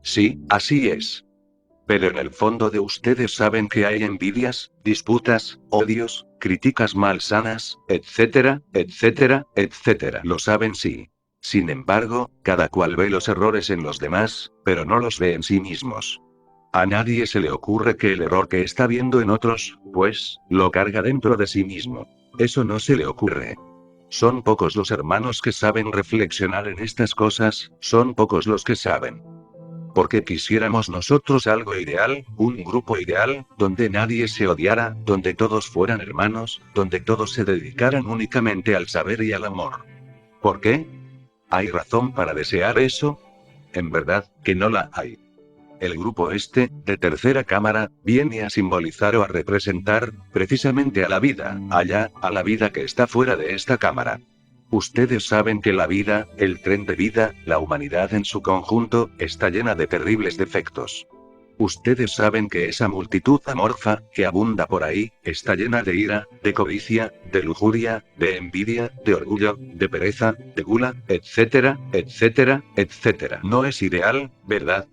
Sí, así es. Pero en el fondo de ustedes saben que hay envidias, disputas, odios, críticas malsanas, etcétera, etcétera, etcétera. Lo saben sí. Sin embargo, cada cual ve los errores en los demás, pero no los ve en sí mismos. A nadie se le ocurre que el error que está viendo en otros, pues, lo carga dentro de sí mismo. Eso no se le ocurre. Son pocos los hermanos que saben reflexionar en estas cosas, son pocos los que saben. Porque quisiéramos nosotros algo ideal, un grupo ideal, donde nadie se odiara, donde todos fueran hermanos, donde todos se dedicaran únicamente al saber y al amor. ¿Por qué? ¿Hay razón para desear eso? En verdad, que no la hay. El grupo este, de tercera cámara, viene a simbolizar o a representar, precisamente a la vida, allá, a la vida que está fuera de esta cámara. Ustedes saben que la vida, el tren de vida, la humanidad en su conjunto, está llena de terribles defectos. Ustedes saben que esa multitud amorfa, que abunda por ahí, está llena de ira, de codicia, de lujuria, de envidia, de orgullo, de pereza, de gula, etcétera, etcétera, etcétera. No es ideal, ¿verdad?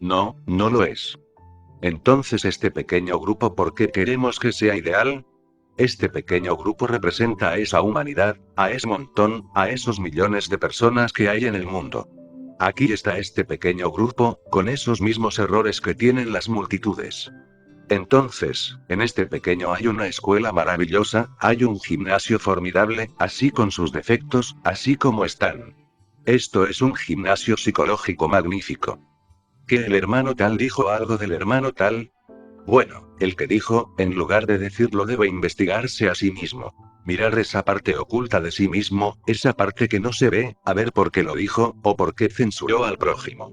No, no lo es. Entonces este pequeño grupo, ¿por qué queremos que sea ideal? Este pequeño grupo representa a esa humanidad, a ese montón, a esos millones de personas que hay en el mundo. Aquí está este pequeño grupo, con esos mismos errores que tienen las multitudes. Entonces, en este pequeño hay una escuela maravillosa, hay un gimnasio formidable, así con sus defectos, así como están. Esto es un gimnasio psicológico magnífico. ¿Que el hermano tal dijo algo del hermano tal? Bueno, el que dijo, en lugar de decirlo, debe investigarse a sí mismo. Mirar esa parte oculta de sí mismo, esa parte que no se ve, a ver por qué lo dijo, o por qué censuró al prójimo.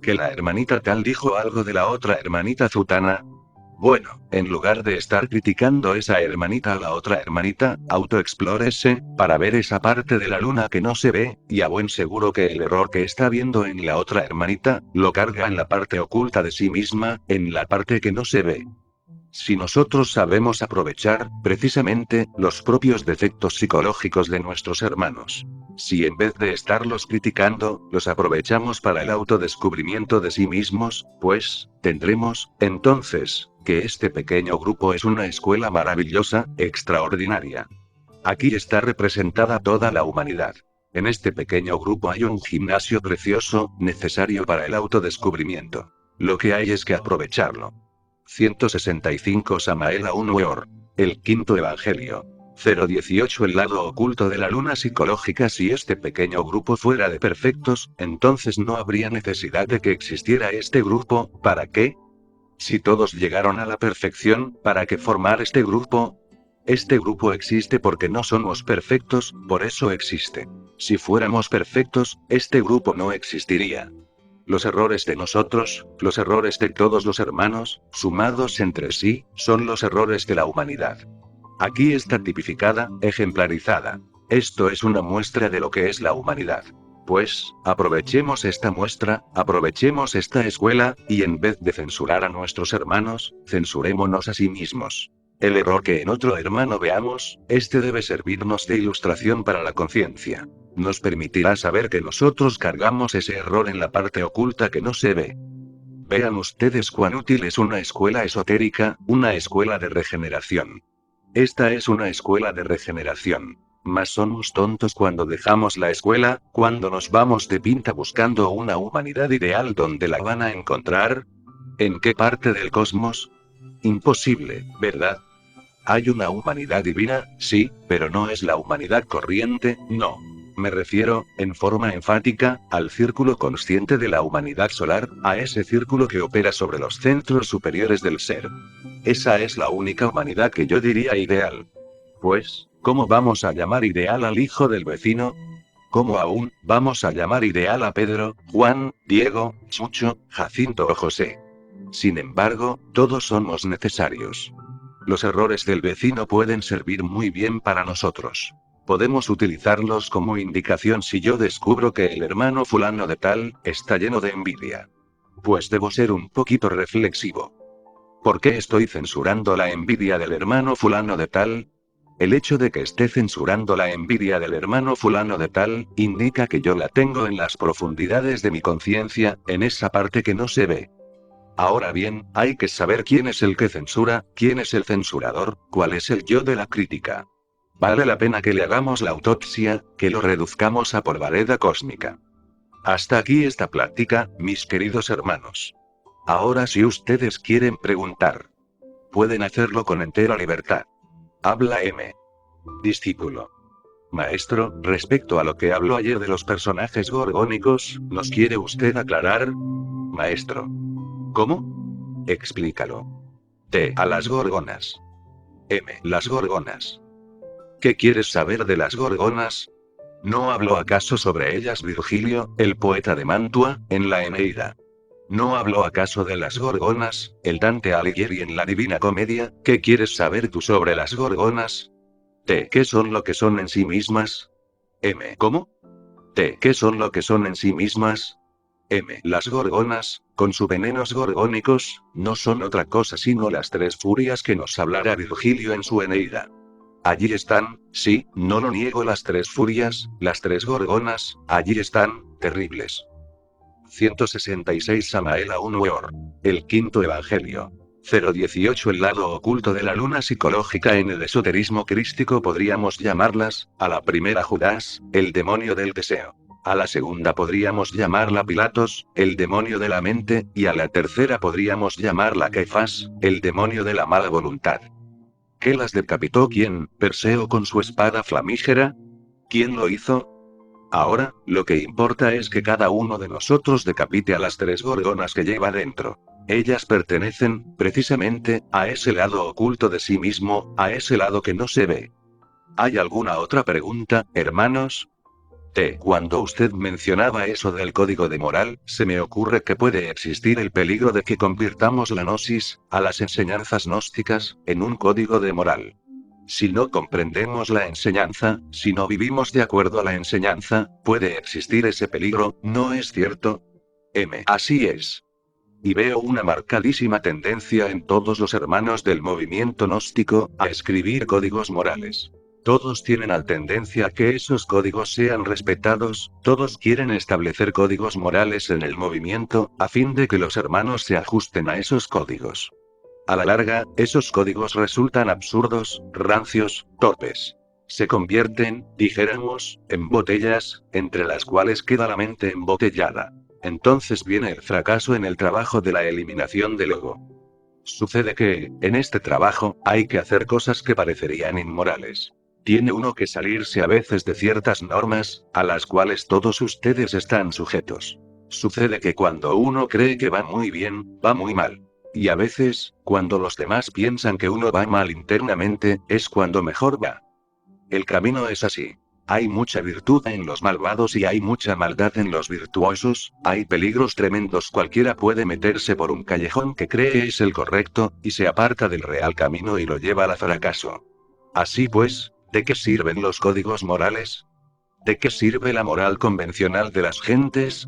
¿Que la hermanita tal dijo algo de la otra hermanita zutana? Bueno, en lugar de estar criticando esa hermanita a la otra hermanita, autoexplórese, para ver esa parte de la luna que no se ve, y a buen seguro que el error que está viendo en la otra hermanita, lo carga en la parte oculta de sí misma, en la parte que no se ve. Si nosotros sabemos aprovechar, precisamente, los propios defectos psicológicos de nuestros hermanos. Si en vez de estarlos criticando, los aprovechamos para el autodescubrimiento de sí mismos, pues, tendremos, entonces, que este pequeño grupo es una escuela maravillosa, extraordinaria. Aquí está representada toda la humanidad. En este pequeño grupo hay un gimnasio precioso, necesario para el autodescubrimiento. Lo que hay es que aprovecharlo. 165 Samael Aun Weor. El quinto evangelio. 018 El lado oculto de la luna psicológica. Si este pequeño grupo fuera de perfectos, entonces no habría necesidad de que existiera este grupo, ¿para qué? Si todos llegaron a la perfección, ¿para qué formar este grupo? Este grupo existe porque no somos perfectos, por eso existe. Si fuéramos perfectos, este grupo no existiría. Los errores de nosotros, los errores de todos los hermanos, sumados entre sí, son los errores de la humanidad. Aquí está tipificada, ejemplarizada. Esto es una muestra de lo que es la humanidad. Pues, aprovechemos esta muestra, aprovechemos esta escuela, y en vez de censurar a nuestros hermanos, censurémonos a sí mismos. El error que en otro hermano veamos, este debe servirnos de ilustración para la conciencia. Nos permitirá saber que nosotros cargamos ese error en la parte oculta que no se ve. Vean ustedes cuán útil es una escuela esotérica, una escuela de regeneración. Esta es una escuela de regeneración. Mas somos tontos cuando dejamos la escuela, cuando nos vamos de pinta buscando una humanidad ideal. ¿Dónde la van a encontrar? ¿En qué parte del cosmos? Imposible, ¿verdad? Hay una humanidad divina, sí, pero no es la humanidad corriente, no. Me refiero, en forma enfática, al círculo consciente de la humanidad solar, a ese círculo que opera sobre los centros superiores del ser. Esa es la única humanidad que yo diría ideal. Pues, ¿cómo vamos a llamar ideal al hijo del vecino? ¿Cómo aún vamos a llamar ideal a Pedro, Juan, Diego, Chucho, Jacinto o José? Sin embargo, todos somos necesarios. Los errores del vecino pueden servir muy bien para nosotros. Podemos utilizarlos como indicación si yo descubro que el hermano fulano de tal está lleno de envidia. Pues debo ser un poquito reflexivo. ¿Por qué estoy censurando la envidia del hermano fulano de tal? El hecho de que esté censurando la envidia del hermano fulano de tal, indica que yo la tengo en las profundidades de mi conciencia, en esa parte que no se ve. Ahora bien, hay que saber quién es el que censura, quién es el censurador, cuál es el yo de la crítica. Vale la pena que le hagamos la autopsia, que lo reduzcamos a polvareda cósmica. Hasta aquí esta plática, mis queridos hermanos. Ahora si ustedes quieren preguntar, pueden hacerlo con entera libertad. Habla M. Discípulo. Maestro, respecto a lo que habló ayer de los personajes gorgónicos, ¿nos quiere usted aclarar? Maestro. ¿Cómo? Explícalo. T. A las gorgonas. M. Las gorgonas. ¿Qué quieres saber de las gorgonas? ¿No habló acaso sobre ellas Virgilio, el poeta de Mantua, en la Eneida? ¿No habló acaso de las gorgonas, el Dante Alighieri en la Divina Comedia? ¿Qué quieres saber tú sobre las gorgonas? T. ¿Qué son lo que son en sí mismas? M. ¿Cómo? T. ¿Qué son lo que son en sí mismas? M. Las gorgonas, con sus venenos gorgónicos, no son otra cosa sino las tres furias que nos hablará Virgilio en su Eneida. Allí están, sí, no lo niego, las tres furias, las tres gorgonas, allí están, terribles. 166 Samael Aun Weor. El quinto evangelio. 018 El lado oculto de la luna psicológica. En el esoterismo crístico podríamos llamarlas, a la primera Judas, el demonio del deseo. A la segunda podríamos llamarla Pilatos, el demonio de la mente, y a la tercera podríamos llamarla Caifás, el demonio de la mala voluntad. ¿Qué las decapitó quién? ¿Perseo con su espada flamígera? ¿Quién lo hizo? Ahora, lo que importa es que cada uno de nosotros decapite a las tres gorgonas que lleva dentro. Ellas pertenecen, precisamente, a ese lado oculto de sí mismo, a ese lado que no se ve. ¿Hay alguna otra pregunta, hermanos? Cuando usted mencionaba eso del código de moral, se me ocurre que puede existir el peligro de que convirtamos la gnosis, a las enseñanzas gnósticas, en un código de moral. Si no comprendemos la enseñanza, si no vivimos de acuerdo a la enseñanza, puede existir ese peligro, ¿no es cierto? M. Así es. Y veo una marcadísima tendencia en todos los hermanos del movimiento gnóstico, a escribir códigos morales. Todos tienen la tendencia a que esos códigos sean respetados, todos quieren establecer códigos morales en el movimiento, a fin de que los hermanos se ajusten a esos códigos. A la larga, esos códigos resultan absurdos, rancios, torpes. Se convierten, dijéramos, en botellas, entre las cuales queda la mente embotellada. Entonces viene el fracaso en el trabajo de la eliminación del ego. Sucede que, en este trabajo, hay que hacer cosas que parecerían inmorales. Tiene uno que salirse a veces de ciertas normas, a las cuales todos ustedes están sujetos. Sucede que cuando uno cree que va muy bien, va muy mal. Y a veces, cuando los demás piensan que uno va mal internamente, es cuando mejor va. El camino es así. Hay mucha virtud en los malvados y hay mucha maldad en los virtuosos, hay peligros tremendos, cualquiera puede meterse por un callejón que cree es el correcto, y se aparta del real camino y lo lleva al fracaso. Así pues, ¿de qué sirven los códigos morales? ¿De qué sirve la moral convencional de las gentes?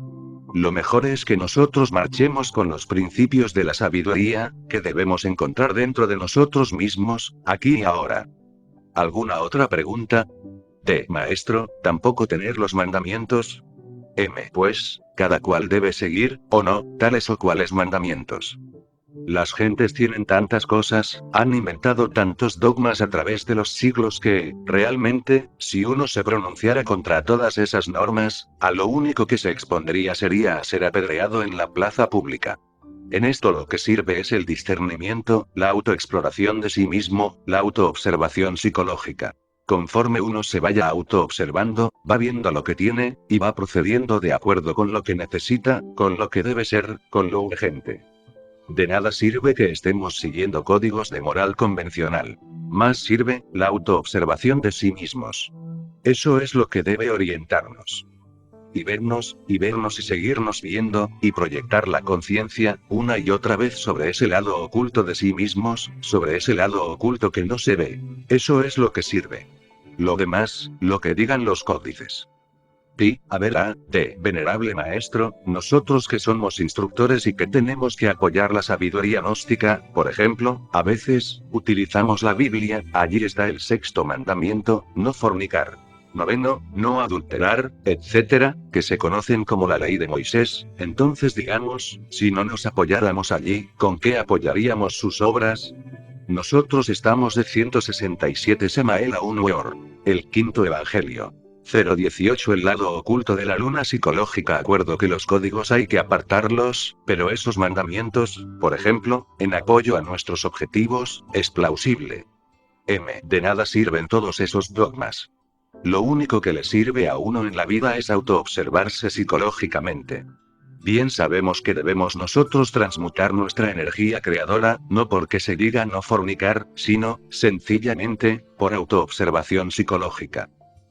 Lo mejor es que nosotros marchemos con los principios de la sabiduría, que debemos encontrar dentro de nosotros mismos, aquí y ahora. ¿Alguna otra pregunta? Maestro, ¿tampoco tener los mandamientos? M. Pues, cada cual debe seguir, o no, tales o cuales mandamientos. Las gentes tienen tantas cosas, han inventado tantos dogmas a través de los siglos que, realmente, si uno se pronunciara contra todas esas normas, a lo único que se expondría sería a ser apedreado en la plaza pública. En esto lo que sirve es el discernimiento, la autoexploración de sí mismo, la autoobservación psicológica. Conforme uno se vaya autoobservando, va viendo lo que tiene, y va procediendo de acuerdo con lo que necesita, con lo que debe ser, con lo urgente. De nada sirve que estemos siguiendo códigos de moral convencional. Más sirve la autoobservación de sí mismos. Eso es lo que debe orientarnos. Y vernos y seguirnos viendo, y proyectar la conciencia, una y otra vez sobre ese lado oculto de sí mismos, sobre ese lado oculto que no se ve. Eso es lo que sirve. Lo demás, lo que digan los códices. Sí, a ver, venerable maestro, nosotros que somos instructores y que tenemos que apoyar la sabiduría gnóstica, por ejemplo, a veces, utilizamos la Biblia, allí está el sexto mandamiento, no fornicar. Noveno, no adulterar, etcétera, que se conocen como la ley de Moisés. Entonces digamos, si no nos apoyáramos allí, ¿con qué apoyaríamos sus obras? Nosotros estamos de 167 Semael a un Weor. El quinto evangelio. 018 El lado oculto de la luna psicológica. Acuerdo que los códigos hay que apartarlos, pero esos mandamientos, por ejemplo, en apoyo a nuestros objetivos, es plausible. De nada sirven todos esos dogmas. Lo único que le sirve a uno en la vida es autoobservarse psicológicamente. Bien sabemos que debemos nosotros transmutar nuestra energía creadora, no porque se diga no fornicar, sino, sencillamente, por autoobservación psicológica.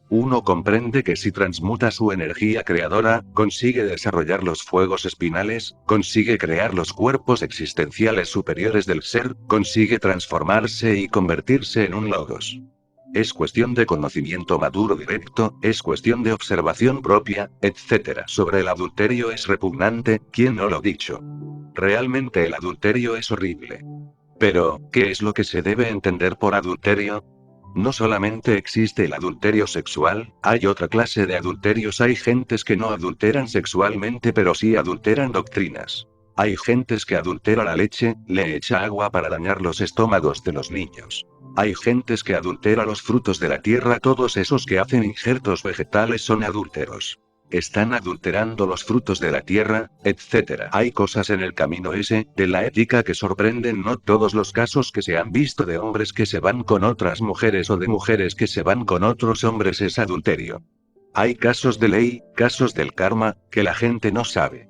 Uno comprende que si transmuta su energía creadora, consigue desarrollar los fuegos espinales, consigue crear los cuerpos existenciales superiores del ser, consigue transformarse y convertirse en un logos. Es cuestión de conocimiento maduro directo, es cuestión de observación propia, etc. Sobre el adulterio es repugnante, ¿quién no lo ha dicho? Realmente el adulterio es horrible. Pero, ¿qué es lo que se debe entender por adulterio? No solamente existe el adulterio sexual, hay otra clase de adulterios. Hay gentes que no adulteran sexualmente pero sí adulteran doctrinas. Hay gentes que adultera la leche, le echa agua para dañar los estómagos de los niños. Hay gentes que adultera los frutos de la tierra. Todos esos que hacen injertos vegetales son adúlteros. Están adulterando los frutos de la tierra, etc. Hay cosas en el camino ese, de la ética que sorprenden. No todos los casos que se han visto de hombres que se van con otras mujeres o de mujeres que se van con otros hombres es adulterio. Hay casos de ley, casos del karma, que la gente no sabe.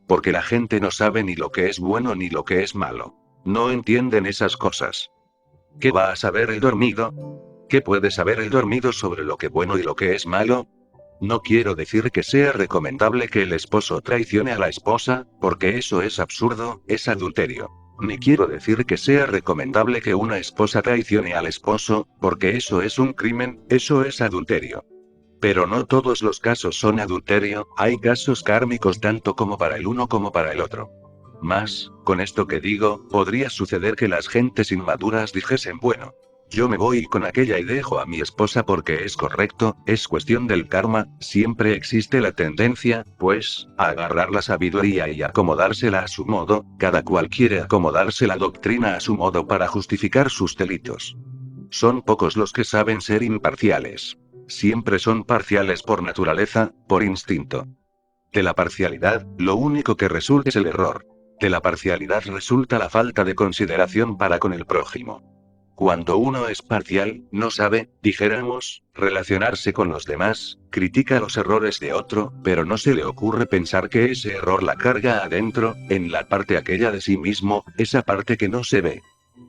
Porque la gente no sabe ni lo que es bueno ni lo que es malo. No entienden esas cosas. ¿Qué va a saber el dormido? ¿Qué puede saber el dormido sobre lo que es bueno y lo que es malo? No quiero decir que sea recomendable que el esposo traicione a la esposa, porque eso es absurdo, es adulterio. Ni quiero decir que sea recomendable que una esposa traicione al esposo, porque eso es un crimen, eso es adulterio. Pero no todos los casos son adulterio, hay casos kármicos tanto como para el uno como para el otro. Más, con esto que digo, podría suceder que las gentes inmaduras dijesen, bueno, yo me voy con aquella y dejo a mi esposa porque es correcto, es cuestión del karma, siempre existe la tendencia, pues, a agarrar la sabiduría y acomodársela a su modo, cada cual quiere acomodarse la doctrina a su modo para justificar sus delitos. Son pocos los que saben ser imparciales. Siempre son parciales por naturaleza, por instinto. De la parcialidad, lo único que resulta es el error. De la parcialidad resulta la falta de consideración para con el prójimo. Cuando uno es parcial, no sabe, dijéramos, relacionarse con los demás, critica los errores de otro, pero no se le ocurre pensar que ese error la carga adentro, en la parte aquella de sí mismo, esa parte que no se ve.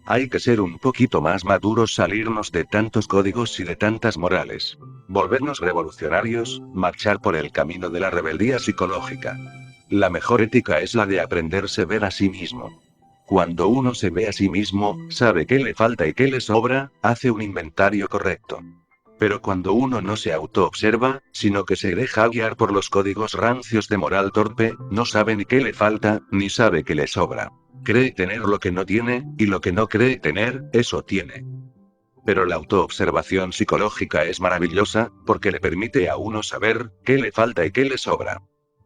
Hay que ser un poquito más maduros, salirnos de tantos códigos y de tantas morales. Volvernos revolucionarios, marchar por el camino de la rebeldía psicológica. La mejor ética es la de aprenderse a ver a sí mismo. Cuando uno se ve a sí mismo, sabe qué le falta y qué le sobra, hace un inventario correcto. Pero cuando uno no se autoobserva, sino que se deja guiar por los códigos rancios de moral torpe, no sabe ni qué le falta, ni sabe qué le sobra. Cree tener lo que no tiene, y lo que no cree tener, eso tiene. Pero la autoobservación psicológica es maravillosa, porque le permite a uno saber qué le falta y qué le sobra.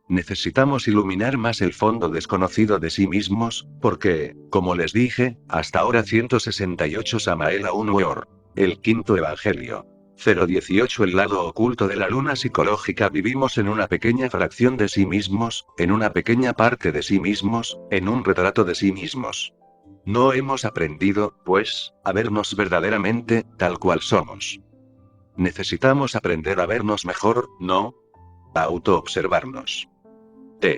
Necesitamos iluminar más el fondo desconocido de sí mismos, porque, como les dije, hasta ahora 168 Samael aún Weor. El quinto evangelio. 018 El lado oculto de la luna psicológica. Vivimos en una pequeña fracción de sí mismos, en una pequeña parte de sí mismos, en un retrato de sí mismos. No hemos aprendido, pues, a vernos verdaderamente, tal cual somos. Necesitamos aprender a vernos mejor, ¿no? A autoobservarnos.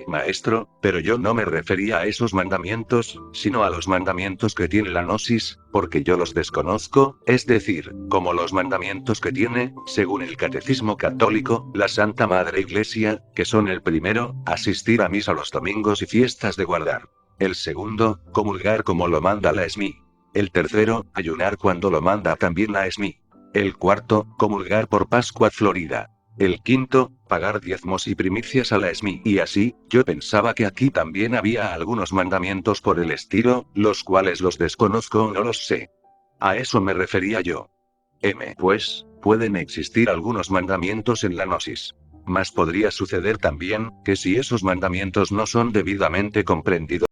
Maestro, pero yo no me refería a esos mandamientos, sino a los mandamientos que tiene la gnosis, porque yo los desconozco, es decir, como los mandamientos que tiene, según el Catecismo Católico, la Santa Madre Iglesia, que son el primero, asistir a misa los domingos y fiestas de guardar. El segundo, comulgar como lo manda la ESMI. El tercero, ayunar cuando lo manda también la ESMI. El cuarto, comulgar por Pascua Florida. El quinto, pagar diezmos y primicias a la ESMI. Y así, yo pensaba que aquí también había algunos mandamientos por el estilo, los cuales los desconozco o no los sé. A eso me refería yo. Pues, pueden existir algunos mandamientos en la gnosis. Mas podría suceder también, que si esos mandamientos no son debidamente comprendidos,